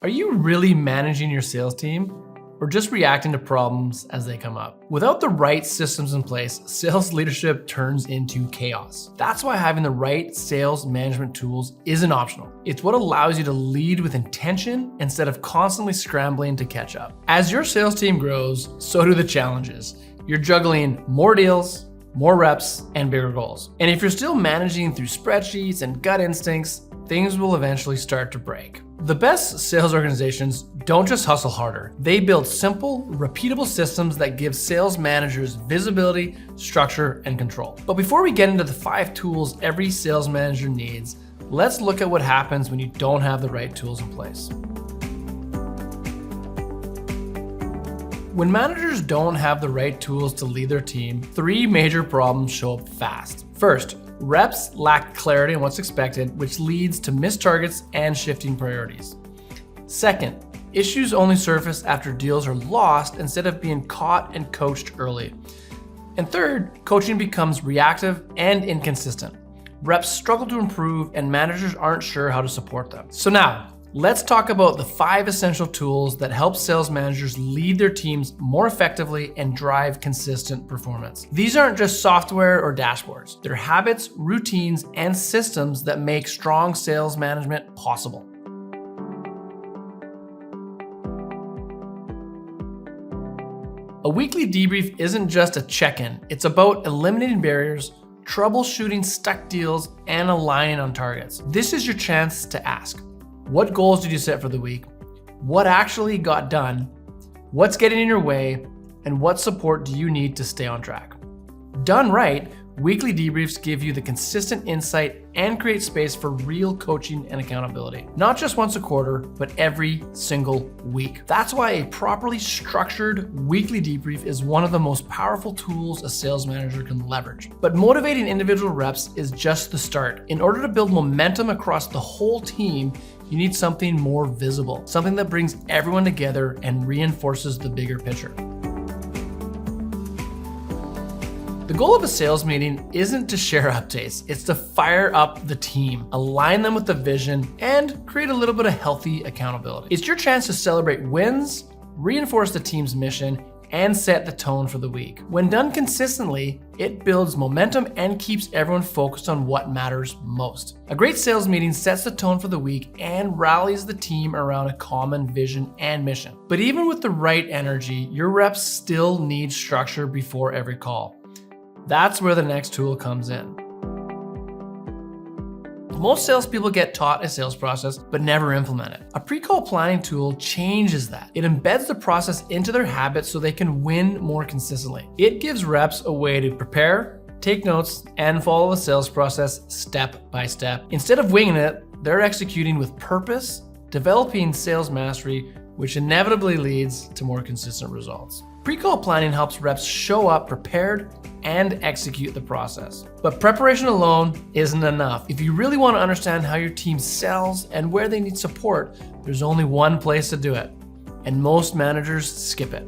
Are you really managing your sales team or just reacting to problems as they come up? Without the right systems in place, sales leadership turns into chaos. That's why having the right sales management tools isn't optional. It's what allows you to lead with intention instead of constantly scrambling to catch up. As your sales team grows, so do the challenges. You're juggling more deals, more reps, and bigger goals. And if you're still managing through spreadsheets and gut instincts, things will eventually start to break. The best sales organizations don't just hustle harder. They build simple, repeatable systems that give sales managers visibility, structure, and control. But before we get into the 5 tools every sales manager needs, let's look at what happens when you don't have the right tools in place. When managers don't have the right tools to lead their team, 3 major problems show up fast. First, reps lack clarity on what's expected, which leads to missed targets and shifting priorities. Second, issues only surface after deals are lost instead of being caught and coached early. And third, coaching becomes reactive and inconsistent. Reps struggle to improve and managers aren't sure how to support them. So now, let's talk about the 5 essential tools that help sales managers lead their teams more effectively and drive consistent performance. These aren't just software or dashboards. They're habits, routines, and systems that make strong sales management possible. A weekly debrief isn't just a check-in. It's about eliminating barriers, troubleshooting stuck deals, and aligning on targets. This is your chance to ask, what goals did you set for the week? What actually got done? What's getting in your way? And what support do you need to stay on track? Done right, weekly debriefs give you the consistent insight and create space for real coaching and accountability. Not just once a quarter, but every single week. That's why a properly structured weekly debrief is one of the most powerful tools a sales manager can leverage. But motivating individual reps is just the start. In order to build momentum across the whole team, you need something more visible, something that brings everyone together and reinforces the bigger picture. The goal of a sales meeting isn't to share updates, it's to fire up the team, align them with the vision, and create a little bit of healthy accountability. It's your chance to celebrate wins, reinforce the team's mission, and set the tone for the week. When done consistently, it builds momentum and keeps everyone focused on what matters most. A great sales meeting sets the tone for the week and rallies the team around a common vision and mission. But even with the right energy, your reps still need structure before every call. That's where the next tool comes in. Most salespeople get taught a sales process, but never implement it. A pre-call planning tool changes that. It embeds the process into their habits so they can win more consistently. It gives reps a way to prepare, take notes, and follow the sales process step by step. Instead of winging it, they're executing with purpose, developing sales mastery, which inevitably leads to more consistent results. Pre-call planning helps reps show up prepared and execute the process. But preparation alone isn't enough. If you really want to understand how your team sells and where they need support, there's only one place to do it, and most managers skip it.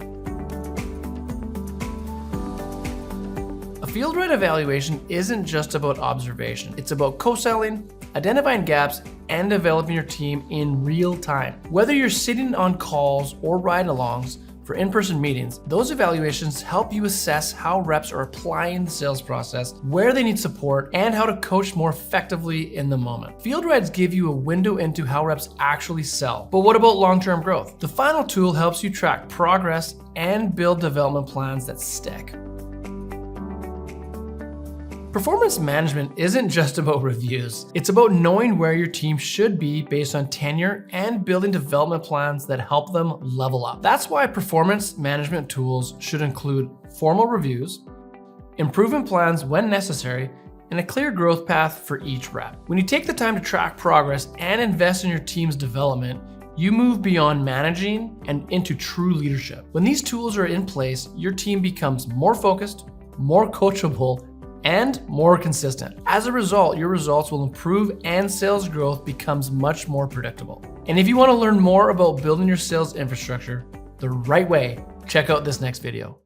A field-wide evaluation isn't just about observation. It's about co-selling, identifying gaps, and developing your team in real time. Whether you're sitting on calls or ride-alongs, for in-person meetings, those evaluations help you assess how reps are applying the sales process, where they need support, and how to coach more effectively in the moment. Field rides give you a window into how reps actually sell. But what about long-term growth? The final tool helps you track progress and build development plans that stick. Performance management isn't just about reviews. It's about knowing where your team should be based on tenure and building development plans that help them level up. That's why performance management tools should include formal reviews, improvement plans when necessary, and a clear growth path for each rep. When you take the time to track progress and invest in your team's development, you move beyond managing and into true leadership. When these tools are in place, your team becomes more focused, more coachable, and more consistent. As a result, your results will improve and sales growth becomes much more predictable. And if you want to learn more about building your sales infrastructure the right way, check out this next video.